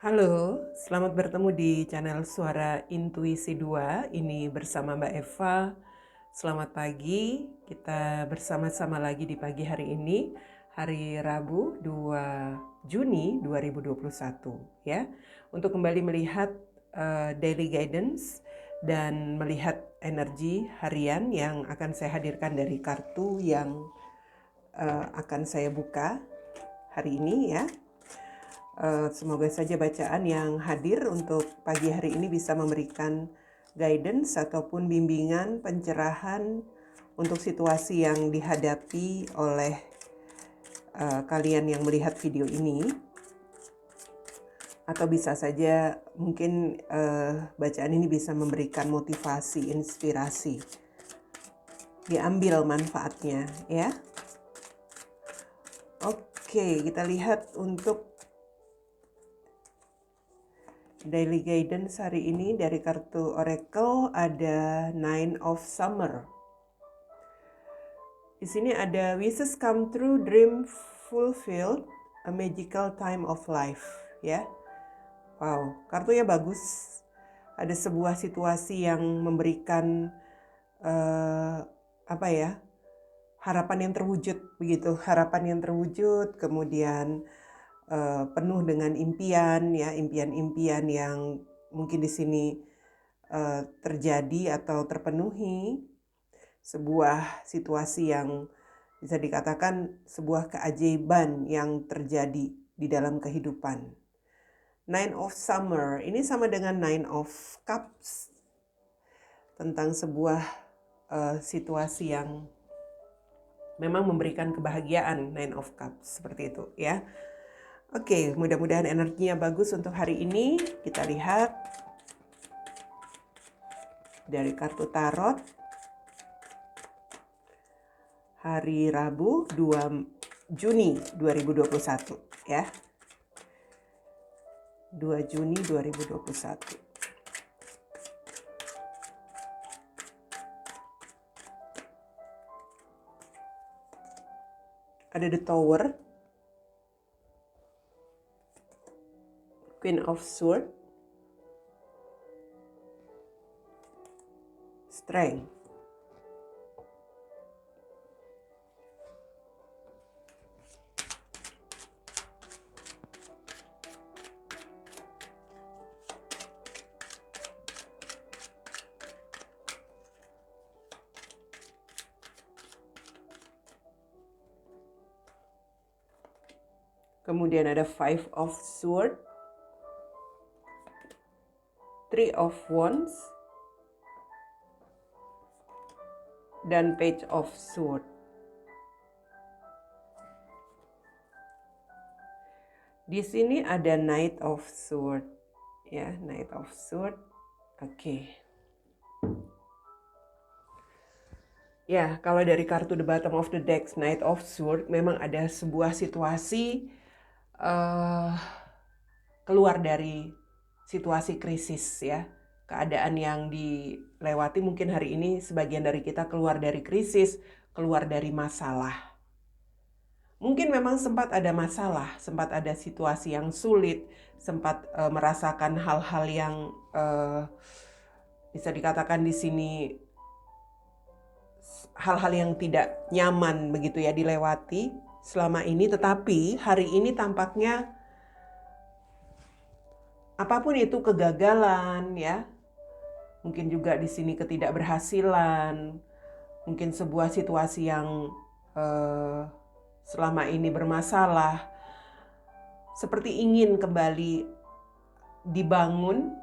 Halo, selamat bertemu di channel Suara Intuisi 2. Ini bersama Mbak Eva. Selamat pagi, kita bersama-sama lagi di pagi hari ini, hari Rabu 2 Juni 2021 ya. Untuk kembali melihat daily guidance dan melihat energi harian yang akan saya hadirkan dari kartu yang akan saya buka hari ini ya. Semoga saja bacaan yang hadir untuk pagi hari ini bisa memberikan guidance ataupun bimbingan, pencerahan untuk situasi yang dihadapi oleh kalian yang melihat video ini. Atau bisa saja mungkin bacaan ini bisa memberikan motivasi, inspirasi. Diambil manfaatnya ya. Oke, kita lihat untuk daily guidance hari ini dari kartu Oracle ada Nine of Summer. Di sini ada wishes come true, dream fulfilled, a magical time of life ya. Wow, kartunya bagus. Ada sebuah situasi yang memberikan harapan yang terwujud begitu, harapan yang terwujud, kemudian penuh dengan impian ya, impian-impian yang mungkin di sini terjadi atau terpenuhi, sebuah situasi yang bisa dikatakan sebuah keajaiban yang terjadi di dalam kehidupan. Nine of Summer ini sama dengan Nine of Cups, tentang sebuah situasi yang memang memberikan kebahagiaan. Nine of Cups seperti itu ya. Oke, mudah-mudahan energinya bagus untuk hari ini. Kita lihat dari kartu tarot. Hari Rabu 2 Juni 2021 ya. 2 Juni 2021. Ada The Tower, Queen of Swords, Strength. Kemudian ada Five of Swords, Three of Wands, dan Page of Swords. Di sini ada Knight of Swords ya, Knight of Swords. Oke. Ya, kalau dari kartu the bottom of the deck, Knight of Swords, memang ada sebuah situasi keluar dari situasi krisis ya. Keadaan yang dilewati mungkin hari ini sebagian dari kita keluar dari krisis, keluar dari masalah. Mungkin memang sempat ada masalah, sempat ada situasi yang sulit, sempat merasakan hal-hal yang bisa dikatakan di sini hal-hal yang tidak nyaman begitu ya dilewati selama ini, tetapi hari ini tampaknya apapun itu kegagalan ya, mungkin juga di sini ketidakberhasilan, mungkin sebuah situasi yang selama ini bermasalah, seperti ingin kembali dibangun,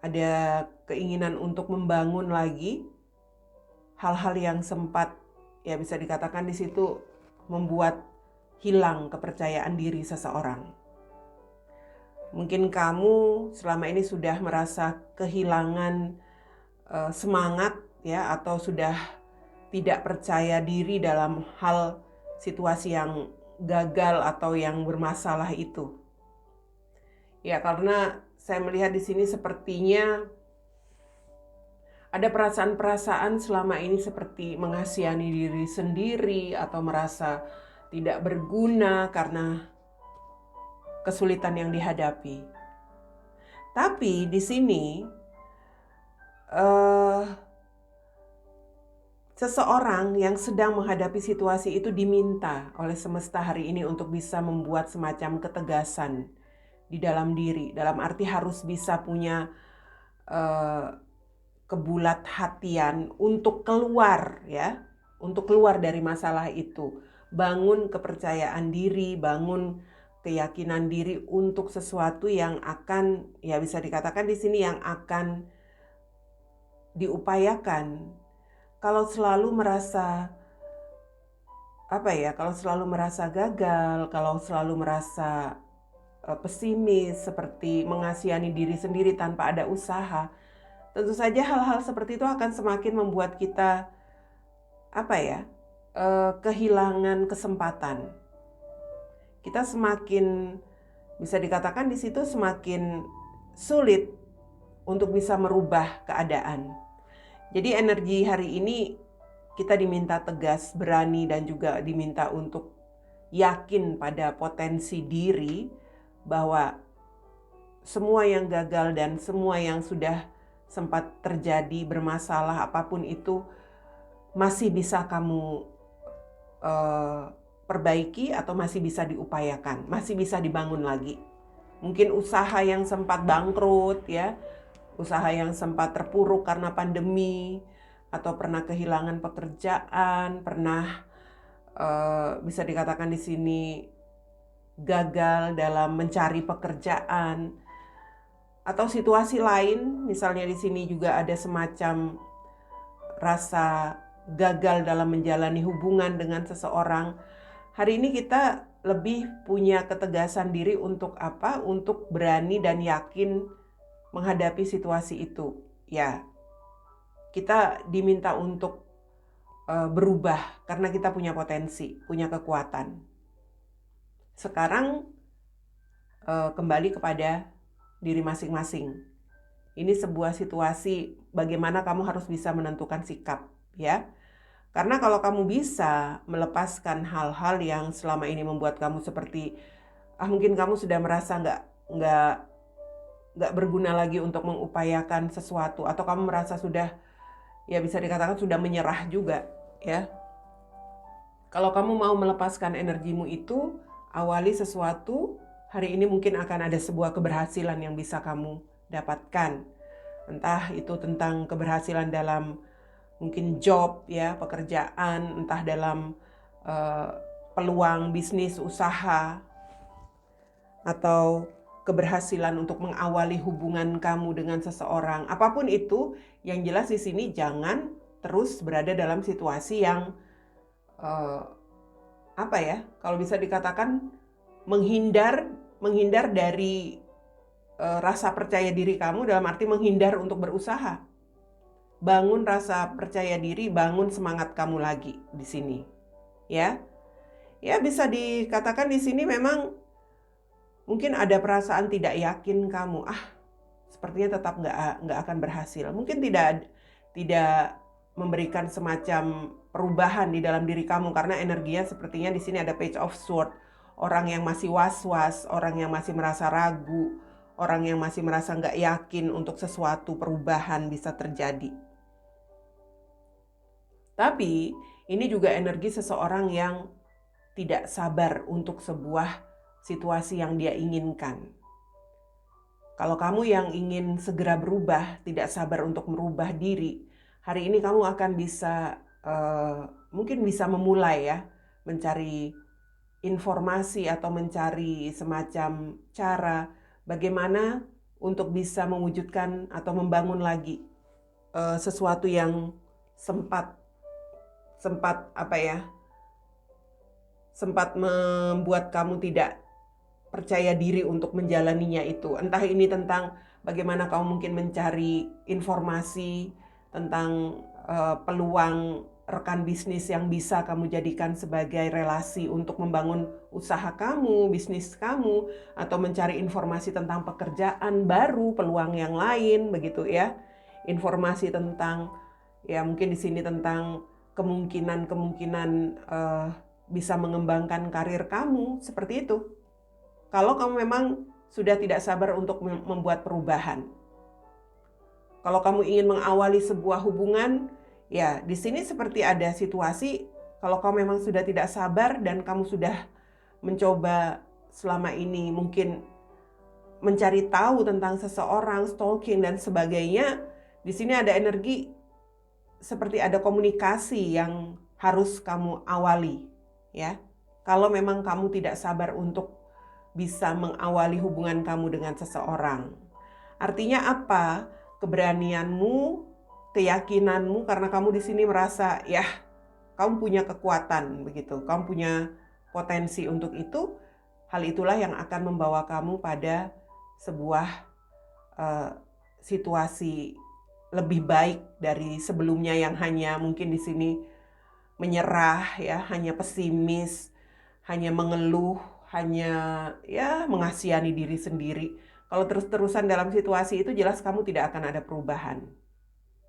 ada keinginan untuk membangun lagi hal-hal yang sempat ya bisa dikatakan di situ membuat hilang kepercayaan diri seseorang. Mungkin kamu selama ini sudah merasa kehilangan semangat ya, atau sudah tidak percaya diri dalam hal situasi yang gagal atau yang bermasalah itu. Ya, karena saya melihat di sini sepertinya ada perasaan-perasaan selama ini seperti mengasihani diri sendiri atau merasa tidak berguna karena kesulitan yang dihadapi. Tapi di sini eh, seseorang yang sedang menghadapi situasi itu diminta oleh semesta hari ini untuk bisa membuat semacam ketegasan di dalam diri. Dalam arti harus bisa punya kebulat hatian untuk keluar, ya, untuk keluar dari masalah itu. Bangun kepercayaan diri, bangun keyakinan diri untuk sesuatu yang akan, ya bisa dikatakan di sini yang akan diupayakan. Kalau selalu merasa kalau selalu merasa gagal, kalau selalu merasa pesimis, seperti mengasihani diri sendiri tanpa ada usaha, tentu saja hal-hal seperti itu akan semakin membuat kita kehilangan kesempatan. Kita semakin, bisa dikatakan di situ semakin sulit untuk bisa merubah keadaan. Jadi energi hari ini kita diminta tegas, berani, dan juga diminta untuk yakin pada potensi diri bahwa semua yang gagal dan semua yang sudah sempat terjadi bermasalah apapun itu masih bisa kamu perbaiki atau masih bisa diupayakan, masih bisa dibangun lagi. Mungkin usaha yang sempat bangkrut, ya, usaha yang sempat terpuruk karena pandemi, atau pernah kehilangan pekerjaan, pernah bisa dikatakan di sini gagal dalam mencari pekerjaan, atau situasi lain, misalnya di sini juga ada semacam rasa gagal dalam menjalani hubungan dengan seseorang. Hari ini kita lebih punya ketegasan diri untuk apa? Untuk berani dan yakin menghadapi situasi itu. Ya, kita diminta untuk berubah karena kita punya potensi, punya kekuatan. Sekarang kembali kepada diri masing-masing. Ini sebuah situasi bagaimana kamu harus bisa menentukan sikap, ya. Karena kalau kamu bisa melepaskan hal-hal yang selama ini membuat kamu seperti mungkin kamu sudah merasa nggak berguna lagi untuk mengupayakan sesuatu, atau kamu merasa sudah, ya bisa dikatakan sudah menyerah juga, ya. Kalau kamu mau melepaskan energimu itu, awali sesuatu. Hari ini mungkin akan ada sebuah keberhasilan yang bisa kamu dapatkan. Entah itu tentang keberhasilan dalam mungkin job, ya, pekerjaan, entah dalam peluang bisnis, usaha, atau keberhasilan untuk mengawali hubungan kamu dengan seseorang. Apapun itu, yang jelas di sini jangan terus berada dalam situasi yang kalau bisa dikatakan menghindar dari rasa percaya diri kamu, dalam arti menghindar untuk berusaha. Bangun rasa percaya diri, bangun semangat kamu lagi di sini, ya. Ya bisa dikatakan di sini memang mungkin ada perasaan tidak yakin kamu, sepertinya tetap nggak akan berhasil. Mungkin tidak memberikan semacam perubahan di dalam diri kamu karena energinya sepertinya di sini ada Page of Swords. Orang yang masih was-was, orang yang masih merasa ragu, orang yang masih merasa nggak yakin untuk sesuatu perubahan bisa terjadi. Tapi ini juga energi seseorang yang tidak sabar untuk sebuah situasi yang dia inginkan. Kalau kamu yang ingin segera berubah, tidak sabar untuk merubah diri, hari ini kamu akan bisa mungkin bisa memulai, ya, mencari informasi atau mencari semacam cara bagaimana untuk bisa mewujudkan atau membangun lagi sesuatu yang sempat membuat kamu tidak percaya diri untuk menjalaninya itu. Entah ini tentang bagaimana kamu mungkin mencari informasi tentang peluang rekan bisnis yang bisa kamu jadikan sebagai relasi untuk membangun usaha kamu, bisnis kamu, atau mencari informasi tentang pekerjaan baru, peluang yang lain, begitu, ya. Informasi tentang, ya mungkin di sini tentang kemungkinan bisa mengembangkan karir kamu, seperti itu. Kalau kamu memang sudah tidak sabar untuk membuat perubahan. Kalau kamu ingin mengawali sebuah hubungan, ya di sini seperti ada situasi, kalau kamu memang sudah tidak sabar dan kamu sudah mencoba selama ini mungkin mencari tahu tentang seseorang, stalking dan sebagainya, di sini ada energi seperti ada komunikasi yang harus kamu awali, ya. Kalau memang kamu tidak sabar untuk bisa mengawali hubungan kamu dengan seseorang. Artinya apa? Keberanianmu, keyakinanmu, karena kamu di sini merasa ya kamu punya kekuatan begitu, kamu punya potensi untuk itu. Hal itulah yang akan membawa kamu pada sebuah situasi lebih baik dari sebelumnya yang hanya mungkin di sini menyerah, ya, hanya pesimis, hanya mengeluh, hanya ya mengasihani diri sendiri. Kalau terus-terusan dalam situasi itu jelas kamu tidak akan ada perubahan.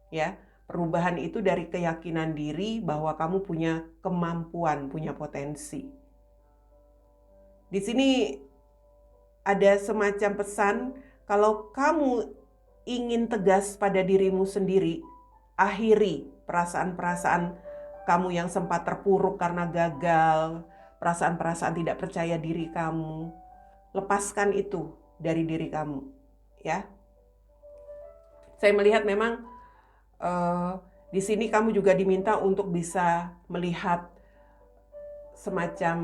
Ya, perubahan itu dari keyakinan diri bahwa kamu punya kemampuan, punya potensi. Di sini ada semacam pesan, kalau kamu ingin tegas pada dirimu sendiri, akhiri perasaan-perasaan kamu yang sempat terpuruk karena gagal, perasaan-perasaan tidak percaya diri kamu. Lepaskan itu dari diri kamu, ya. Saya melihat memang di sini kamu juga diminta untuk bisa melihat semacam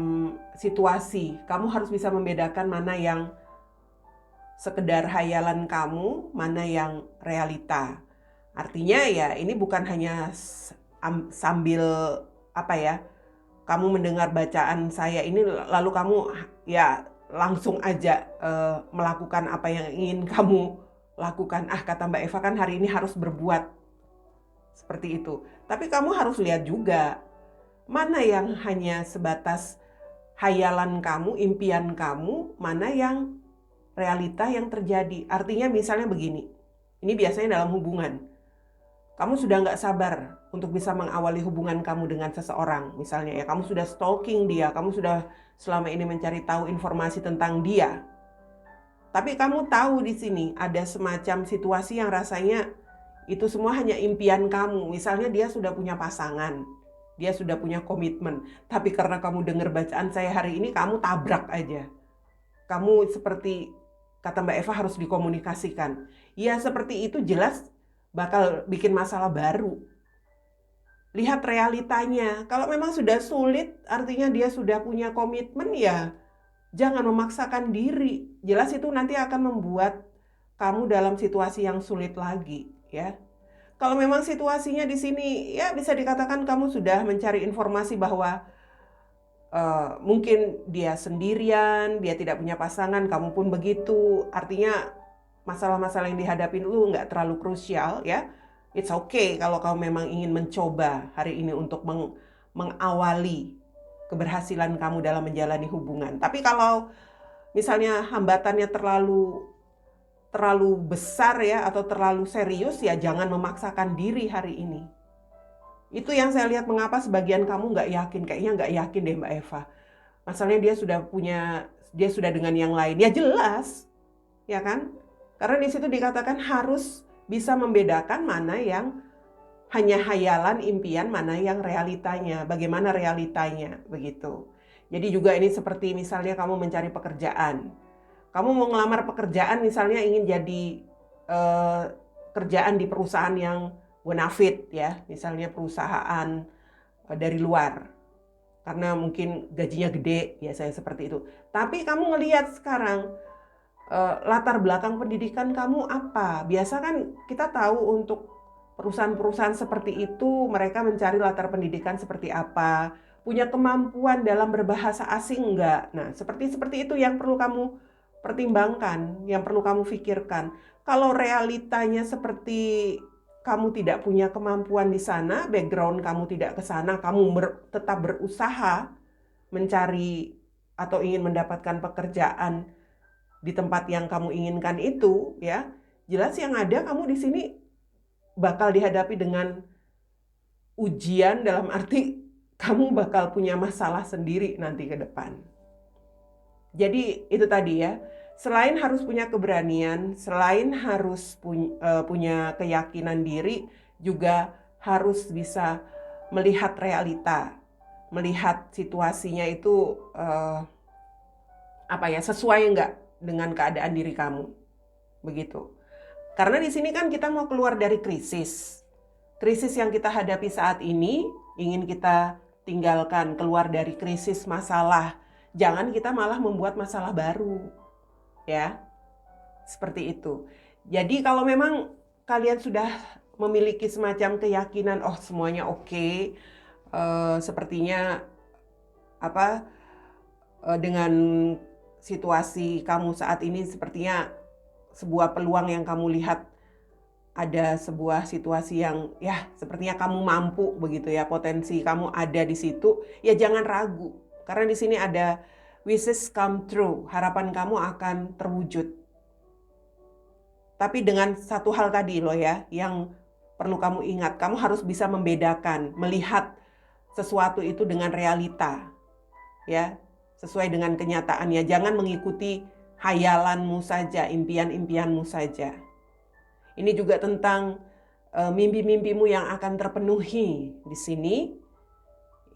situasi. Kamu harus bisa membedakan mana yang sekedar hayalan kamu, mana yang realita. Artinya ya ini bukan hanya sambil apa ya, kamu mendengar bacaan saya ini lalu kamu ya langsung aja melakukan apa yang ingin kamu lakukan. Kata Mbak Eva kan hari ini harus berbuat seperti itu. Tapi kamu harus lihat juga mana yang hanya sebatas hayalan kamu, impian kamu, mana yang realita yang terjadi. Artinya misalnya begini, ini biasanya dalam hubungan. Kamu sudah nggak sabar untuk bisa mengawali hubungan kamu dengan seseorang. Misalnya ya, kamu sudah stalking dia, kamu sudah selama ini mencari tahu informasi tentang dia. Tapi kamu tahu di sini ada semacam situasi yang rasanya itu semua hanya impian kamu. Misalnya dia sudah punya pasangan, dia sudah punya komitmen. Tapi karena kamu dengar bacaan saya hari ini, kamu tabrak aja. Kamu seperti kata Mbak Eva harus dikomunikasikan. Ya seperti itu jelas bakal bikin masalah baru. Lihat realitanya. Kalau memang sudah sulit, artinya dia sudah punya komitmen, ya jangan memaksakan diri. Jelas itu nanti akan membuat kamu dalam situasi yang sulit lagi, ya. Kalau memang situasinya di sini, ya bisa dikatakan kamu sudah mencari informasi bahwa mungkin dia sendirian, dia tidak punya pasangan, kamu pun begitu. Artinya masalah-masalah yang dihadapi lu nggak terlalu krusial, ya. It's okay kalau kamu memang ingin mencoba hari ini untuk mengawali keberhasilan kamu dalam menjalani hubungan. Tapi kalau misalnya hambatannya terlalu besar ya, atau terlalu serius, ya jangan memaksakan diri hari ini. Itu yang saya lihat mengapa sebagian kamu nggak yakin, kayaknya nggak yakin deh Mbak Eva. Masalahnya dia sudah dengan yang lain. Ya jelas, ya kan? Karena di situ dikatakan harus bisa membedakan mana yang hanya hayalan, impian, mana yang realitanya. Bagaimana realitanya, begitu. Jadi juga ini seperti misalnya kamu mencari pekerjaan. Kamu mau ngelamar pekerjaan, misalnya ingin jadi kerjaan di perusahaan yang bonafit, ya, misalnya perusahaan dari luar, karena mungkin gajinya gede, biasanya seperti itu. Tapi kamu ngelihat sekarang latar belakang pendidikan kamu apa? Biasa kan kita tahu untuk perusahaan-perusahaan seperti itu mereka mencari latar pendidikan seperti apa, punya kemampuan dalam berbahasa asing enggak. Nah, seperti itu yang perlu kamu pertimbangkan, yang perlu kamu pikirkan. Kalau realitanya seperti kamu tidak punya kemampuan di sana, background kamu tidak ke sana, kamu tetap berusaha mencari atau ingin mendapatkan pekerjaan di tempat yang kamu inginkan itu, ya, jelas yang ada kamu di sini bakal dihadapi dengan ujian, dalam arti kamu bakal punya masalah sendiri nanti ke depan. Jadi itu tadi ya, selain harus punya keberanian, selain harus punya keyakinan diri, juga harus bisa melihat realita, melihat situasinya itu sesuai nggak dengan keadaan diri kamu, begitu. Karena di sini kan kita mau keluar dari krisis. Krisis yang kita hadapi saat ini ingin kita tinggalkan, keluar dari krisis masalah. Jangan kita malah membuat masalah baru. Ya. Seperti itu. Jadi kalau memang kalian sudah memiliki semacam keyakinan, oh semuanya oke, sepertinya dengan situasi kamu saat ini sepertinya sebuah peluang yang kamu lihat, ada sebuah situasi yang ya sepertinya kamu mampu begitu ya, potensi kamu ada di situ, ya jangan ragu. Karena di sini ada wishes come true, harapan kamu akan terwujud. Tapi dengan satu hal tadi loh ya, yang perlu kamu ingat, kamu harus bisa membedakan, melihat sesuatu itu dengan realita. Ya, sesuai dengan kenyataannya. Jangan mengikuti hayalanmu saja, impian-impianmu saja. Ini juga tentang mimpi-mimpimu yang akan terpenuhi di sini.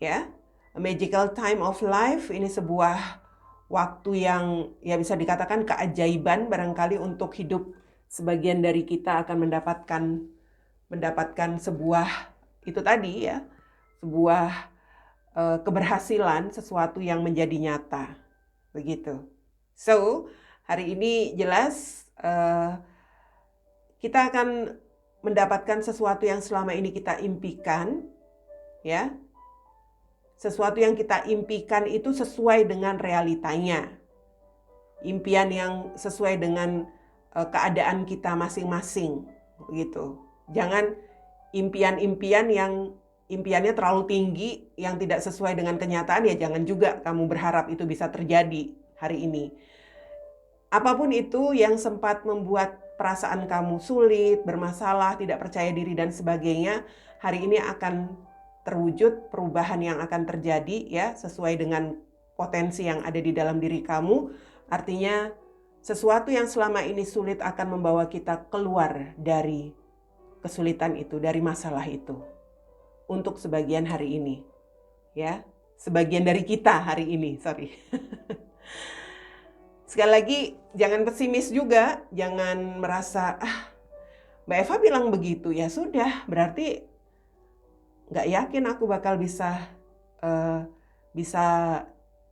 Ya, a magical time of life, ini sebuah waktu yang ya bisa dikatakan keajaiban barangkali untuk hidup. Sebagian dari kita akan mendapatkan sebuah itu tadi ya, sebuah keberhasilan, sesuatu yang menjadi nyata, begitu. So hari ini jelas kita akan mendapatkan sesuatu yang selama ini kita impikan, ya. Sesuatu yang kita impikan itu sesuai dengan realitanya, impian yang sesuai dengan keadaan kita masing-masing, begitu. Jangan impian-impian yang impiannya terlalu tinggi, yang tidak sesuai dengan kenyataan, ya jangan juga kamu berharap itu bisa terjadi hari ini. Apapun itu yang sempat membuat perasaan kamu sulit, bermasalah, tidak percaya diri dan sebagainya, hari ini akan terwujud perubahan yang akan terjadi ya, sesuai dengan potensi yang ada di dalam diri kamu. Artinya sesuatu yang selama ini sulit akan membawa kita keluar dari kesulitan itu, dari masalah itu. Untuk sebagian hari ini. Ya, sebagian dari kita hari ini, sorry. Sekali lagi, jangan pesimis juga, jangan merasa, Mbak Eva bilang begitu, ya sudah, berarti nggak yakin aku bakal bisa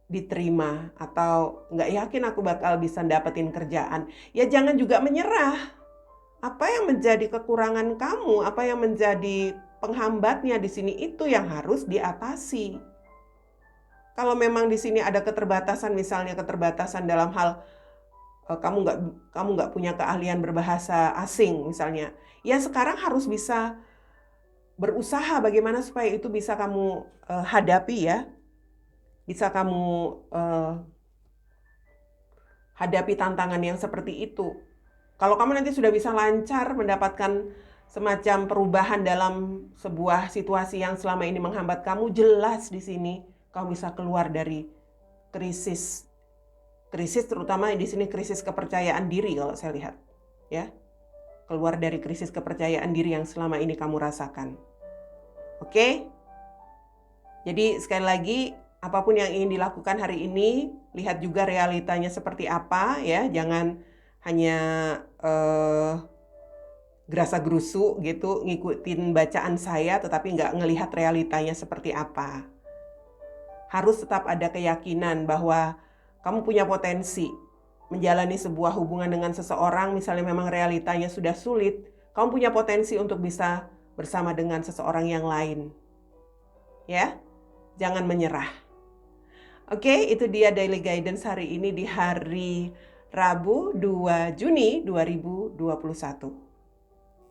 diterima, atau nggak yakin aku bakal bisa dapetin kerjaan. Ya jangan juga menyerah. Apa yang menjadi kekurangan kamu, apa yang menjadi penghambatnya di sini, itu yang harus diatasi. Kalau memang di sini ada keterbatasan, misalnya keterbatasan dalam hal kamu nggak punya keahlian berbahasa asing misalnya, ya sekarang harus bisa berusaha bagaimana supaya itu bisa kamu hadapi ya. Bisa kamu hadapi tantangan yang seperti itu. Kalau kamu nanti sudah bisa lancar mendapatkan semacam perubahan dalam sebuah situasi yang selama ini menghambat kamu, jelas di sini kamu bisa keluar dari krisis. Krisis terutama di sini krisis kepercayaan diri kalau saya lihat. Ya. Keluar dari krisis kepercayaan diri yang selama ini kamu rasakan. Oke? Jadi sekali lagi, apapun yang ingin dilakukan hari ini, lihat juga realitanya seperti apa ya. Jangan hanya gerasa-gerusu gitu, ngikutin bacaan saya tetapi nggak ngelihat realitanya seperti apa. Harus tetap ada keyakinan bahwa kamu punya potensi menjalani sebuah hubungan dengan seseorang, misalnya memang realitanya sudah sulit, kamu punya potensi untuk bisa bersama dengan seseorang yang lain. Ya, jangan menyerah. Oke, itu dia Daily Guidance hari ini di hari Rabu 2 Juni 2021.